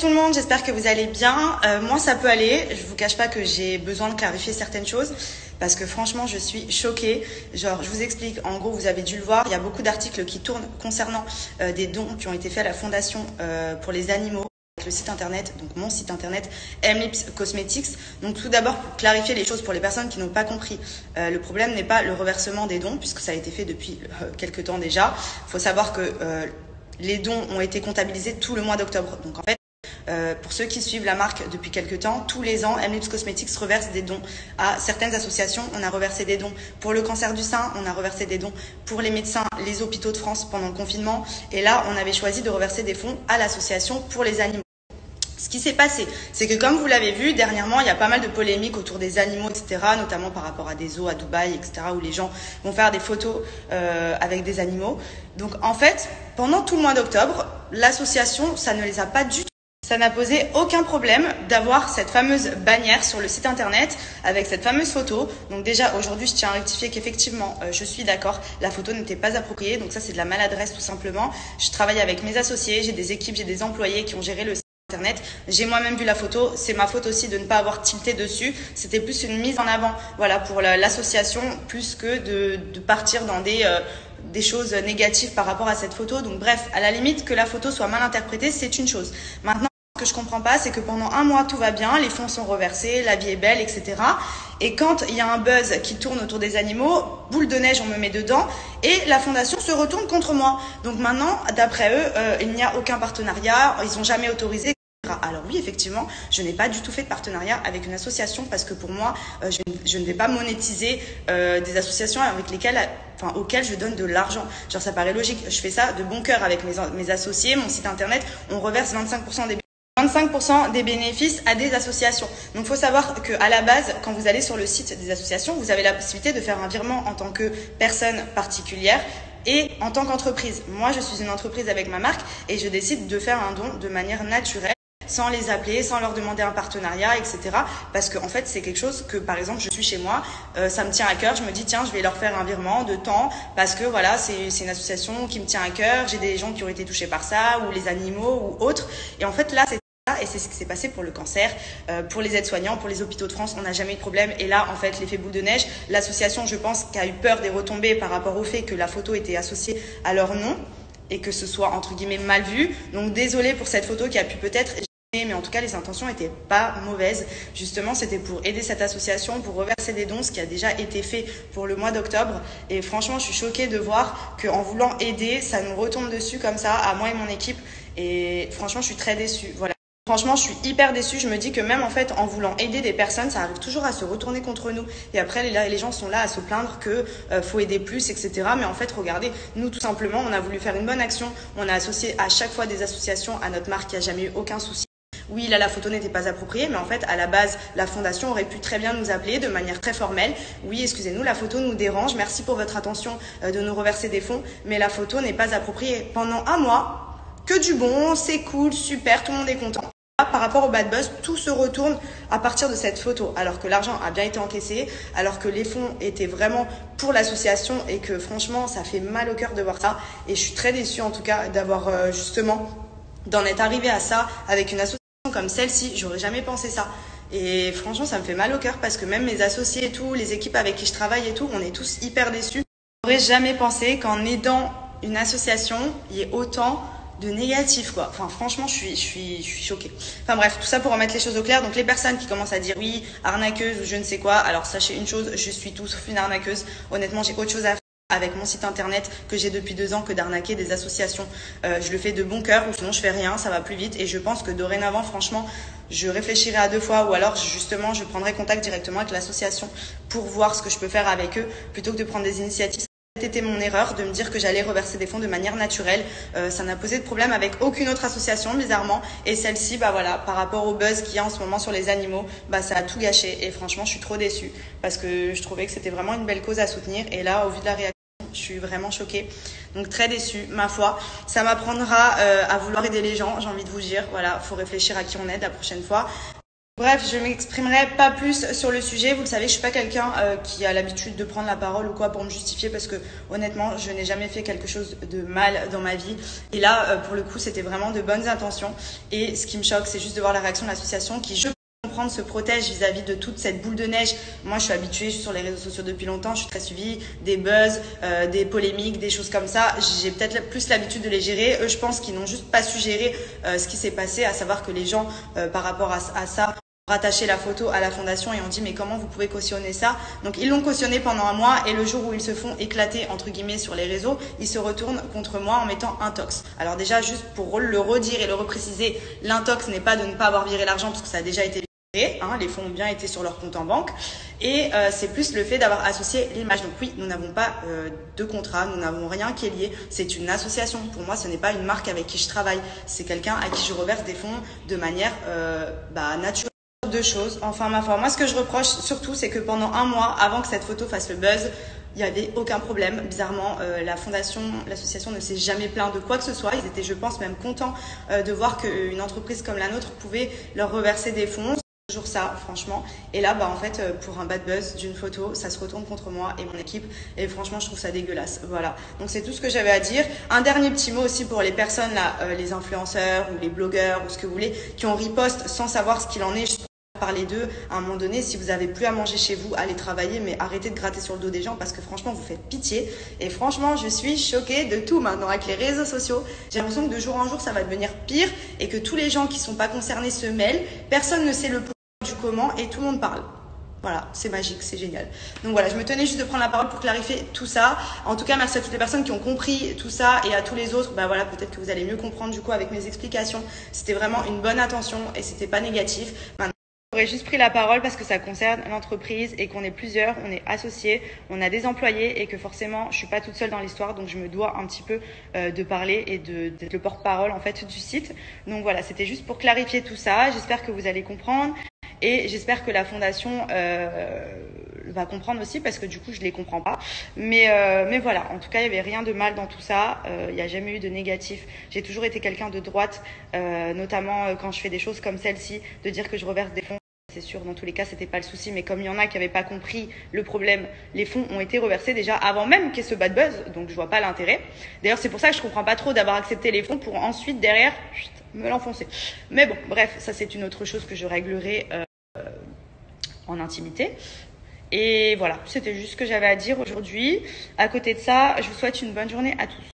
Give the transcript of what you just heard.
tout le monde, j'espère que vous allez bien. Moi ça peut aller, je vous cache pas que j'ai besoin de clarifier certaines choses parce que franchement je suis choquée. Genre je vous explique, en gros vous avez dû le voir, il y a beaucoup d'articles qui tournent concernant des dons qui ont été faits à la fondation pour les animaux. Le site internet, donc mon site internet M-Lips Cosmetics. Donc tout d'abord pour clarifier les choses pour les personnes qui n'ont pas compris, le problème n'est pas le reversement des dons puisque ça a été fait depuis quelques temps déjà. Il faut savoir que les dons ont été comptabilisés tout le mois d'octobre. Donc en fait, pour ceux qui suivent la marque depuis quelques temps, tous les ans, M-Lips Cosmetics reverse des dons à certaines associations. On a reversé des dons pour le cancer du sein, on a reversé des dons pour les médecins, les hôpitaux de France pendant le confinement. Et là, on avait choisi de reverser des fonds à l'association pour les animaux. Ce qui s'est passé, c'est que comme vous l'avez vu, dernièrement, il y a pas mal de polémiques autour des animaux, etc., notamment par rapport à des zoos à Dubaï, etc., où les gens vont faire des photos avec des animaux. Donc en fait, pendant tout le mois d'octobre, l'association, ça ne les a pas du tout. Ça n'a posé aucun problème d'avoir cette fameuse bannière sur le site internet avec cette fameuse photo. Donc déjà aujourd'hui je tiens à rectifier qu'effectivement je suis d'accord, la photo n'était pas appropriée. Donc ça c'est de la maladresse tout simplement. Je travaille avec mes associés, j'ai des équipes, j'ai des employés qui ont géré le site internet. J'ai moi-même vu la photo, c'est ma faute aussi de ne pas avoir tilté dessus. C'était plus une mise en avant, voilà, pour l'association, plus que de partir dans des choses négatives par rapport à cette photo. Donc bref, à la limite que la photo soit mal interprétée, c'est une chose. Maintenant, ce que je comprends pas, c'est que pendant un mois, tout va bien, les fonds sont reversés, la vie est belle, etc. Et quand il y a un buzz qui tourne autour des animaux, boule de neige, on me met dedans, et la fondation se retourne contre moi. Donc maintenant, d'après eux, il n'y a aucun partenariat, ils n'ont jamais autorisé, etc. Alors oui, effectivement, je n'ai pas du tout fait de partenariat avec une association parce que pour moi, je ne vais pas monétiser des associations avec auxquelles je donne de l'argent. Genre ça paraît logique, je fais ça de bon cœur avec mes associés, mon site internet, on reverse 25% des bénéfices à des associations. Donc, il faut savoir qu'à la base, quand vous allez sur le site des associations, vous avez la possibilité de faire un virement en tant que personne particulière et en tant qu'entreprise. Moi, je suis une entreprise avec ma marque et je décide de faire un don de manière naturelle, sans les appeler, sans leur demander un partenariat, etc. Parce que en fait, c'est quelque chose que, par exemple, je suis chez moi, ça me tient à cœur, je me dis, tiens, je vais leur faire un virement de temps, parce que voilà, c'est une association qui me tient à cœur, j'ai des gens qui ont été touchés par ça, ou les animaux, ou autres. Et en fait, là, et c'est ce qui s'est passé pour le cancer, pour les aides-soignants, pour les hôpitaux de France, on n'a jamais eu de problème. Et là, en fait, l'effet boule de neige, l'association, je pense, qui a eu peur des retombées par rapport au fait que la photo était associée à leur nom et que ce soit, entre guillemets, mal vu. Donc, désolée pour cette photo qui a pu peut-être... Mais en tout cas, les intentions n'étaient pas mauvaises. Justement, c'était pour aider cette association, pour reverser des dons, ce qui a déjà été fait pour le mois d'octobre. Et franchement, je suis choquée de voir qu'en voulant aider, ça nous retombe dessus comme ça, à moi et mon équipe. Et franchement, je suis très déçue. Voilà. Franchement, je suis hyper déçue. Je me dis que même en fait, en voulant aider des personnes, ça arrive toujours à se retourner contre nous. Et après, les gens sont là à se plaindre que faut aider plus, etc. Mais en fait, regardez, nous tout simplement, on a voulu faire une bonne action. On a associé à chaque fois des associations à notre marque. Il n'y a jamais eu aucun souci. Oui, là, la photo n'était pas appropriée, mais en fait, à la base, la fondation aurait pu très bien nous appeler de manière très formelle. Oui, excusez-nous, la photo nous dérange. Merci pour votre attention de nous reverser des fonds, mais la photo n'est pas appropriée. Pendant un mois, que du bon, c'est cool, super, tout le monde est content. Par rapport au bad buzz, tout se retourne à partir de cette photo, alors que l'argent a bien été encaissé, alors que les fonds étaient vraiment pour l'association et que franchement, ça fait mal au cœur de voir ça. Et je suis très déçue en tout cas d'avoir justement, d'en être arrivé à ça avec une association comme celle-ci. J'aurais jamais pensé ça. Et franchement, ça me fait mal au cœur parce que même mes associés et tout, les équipes avec qui je travaille et tout, on est tous hyper déçus. J'aurais jamais pensé qu'en aidant une association, il y ait autant de négatif quoi. Enfin franchement je suis choquée. Enfin bref, tout ça pour remettre les choses au clair. Donc les personnes qui commencent à dire oui, arnaqueuse ou je ne sais quoi, alors sachez une chose, je suis tout sauf une arnaqueuse. Honnêtement, j'ai autre chose à faire avec mon site internet que j'ai depuis 2 ans que d'arnaquer des associations. Je le fais de bon cœur ou sinon je fais rien, ça va plus vite et je pense que dorénavant franchement je réfléchirai à 2 fois ou alors justement je prendrai contact directement avec l'association pour voir ce que je peux faire avec eux plutôt que de prendre des initiatives. C'était mon erreur de me dire que j'allais reverser des fonds de manière naturelle. Ça n'a posé de problème avec aucune autre association, bizarrement. Et celle-ci, bah voilà, par rapport au buzz qu'il y a en ce moment sur les animaux, bah ça a tout gâché. Et franchement, je suis trop déçue parce que je trouvais que c'était vraiment une belle cause à soutenir. Et là, au vu de la réaction, je suis vraiment choquée. Donc très déçue, ma foi. Ça m'apprendra à vouloir aider les gens, j'ai envie de vous dire. Voilà, faut réfléchir à qui on aide la prochaine fois. Bref, je m'exprimerai pas plus sur le sujet. Vous le savez, je suis pas quelqu'un qui a l'habitude de prendre la parole ou quoi pour me justifier parce que honnêtement, je n'ai jamais fait quelque chose de mal dans ma vie. Et là, pour le coup, c'était vraiment de bonnes intentions. Et ce qui me choque, c'est juste de voir la réaction de l'association qui, je comprendre, se protège vis-à-vis de toute cette boule de neige. Moi, je suis habituée, je suis sur les réseaux sociaux depuis longtemps, je suis très suivie, des buzz, des polémiques, des choses comme ça. J'ai peut-être plus l'habitude de les gérer. Eux, je pense qu'ils n'ont juste pas su gérer ce qui s'est passé, à savoir que les gens, par rapport à ça, rattaché la photo à la fondation et on dit mais comment vous pouvez cautionner ça? Donc ils l'ont cautionné pendant un mois et le jour où ils se font éclater entre guillemets sur les réseaux, ils se retournent contre moi en mettant intox. Alors déjà juste pour le redire et le repréciser, l'intox n'est pas de ne pas avoir viré l'argent parce que ça a déjà été viré, hein, les fonds ont bien été sur leur compte en banque et c'est plus le fait d'avoir associé l'image. Donc oui, nous n'avons pas de contrat, nous n'avons rien qui est lié, c'est une association. Pour moi, ce n'est pas une marque avec qui je travaille, c'est quelqu'un à qui je reverse des fonds de manière naturelle. Deux choses, enfin ma foi, moi ce que je reproche surtout c'est que pendant un mois avant que cette photo fasse le buzz, il n'y avait aucun problème. Bizarrement, la fondation, l'association ne s'est jamais plaint de quoi que ce soit. Ils étaient, je pense, même contents de voir qu'une entreprise comme la nôtre pouvait leur reverser des fonds. C'est toujours ça, franchement. Et là, en fait, pour un bad buzz d'une photo, ça se retourne contre moi et mon équipe. Et franchement, je trouve ça dégueulasse. Voilà. Donc, c'est tout ce que j'avais à dire. Un dernier petit mot aussi pour les personnes là, les influenceurs ou les blogueurs ou ce que vous voulez, qui ont riposte sans savoir ce qu'il en est. Parler d'eux à un moment donné. Si vous avez plus à manger chez vous, allez travailler, mais arrêtez de gratter sur le dos des gens parce que franchement vous faites pitié. Et franchement je suis choquée de tout maintenant avec les réseaux sociaux. J'ai l'impression que de jour en jour ça va devenir pire et que tous les gens qui sont pas concernés se mêlent, personne ne sait le pourquoi du comment et tout le monde parle. Voilà, c'est magique, c'est génial. Donc voilà, je me tenais juste de prendre la parole pour clarifier tout ça. En tout cas, merci à toutes les personnes qui ont compris tout ça et à tous les autres. Voilà, peut-être que vous allez mieux comprendre du coup avec mes explications. C'était vraiment une bonne intention et c'était pas négatif. Maintenant, j'aurais juste pris la parole parce que ça concerne l'entreprise et qu'on est plusieurs, on est associés, on a des employés et que forcément je suis pas toute seule dans l'histoire, donc je me dois un petit peu de parler et d'être le porte-parole en fait du site. Donc voilà, c'était juste pour clarifier tout ça. J'espère que vous allez comprendre et j'espère que la fondation va comprendre aussi parce que du coup je les comprends pas. Mais voilà, en tout cas il y avait rien de mal dans tout ça. Il n'y a jamais eu de négatif. J'ai toujours été quelqu'un de droite, notamment quand je fais des choses comme celle-ci, de dire que je reverse des fonds. C'est sûr, dans tous les cas, c'était pas le souci, mais comme il y en a qui n'avaient pas compris le problème, les fonds ont été reversés déjà avant même qu'il y ait ce bad buzz, donc je vois pas l'intérêt. D'ailleurs, c'est pour ça que je comprends pas trop d'avoir accepté les fonds pour ensuite, derrière, me l'enfoncer. Mais bon, bref, ça c'est une autre chose que je réglerai en intimité. Et voilà, c'était juste ce que j'avais à dire aujourd'hui. À côté de ça, je vous souhaite une bonne journée à tous.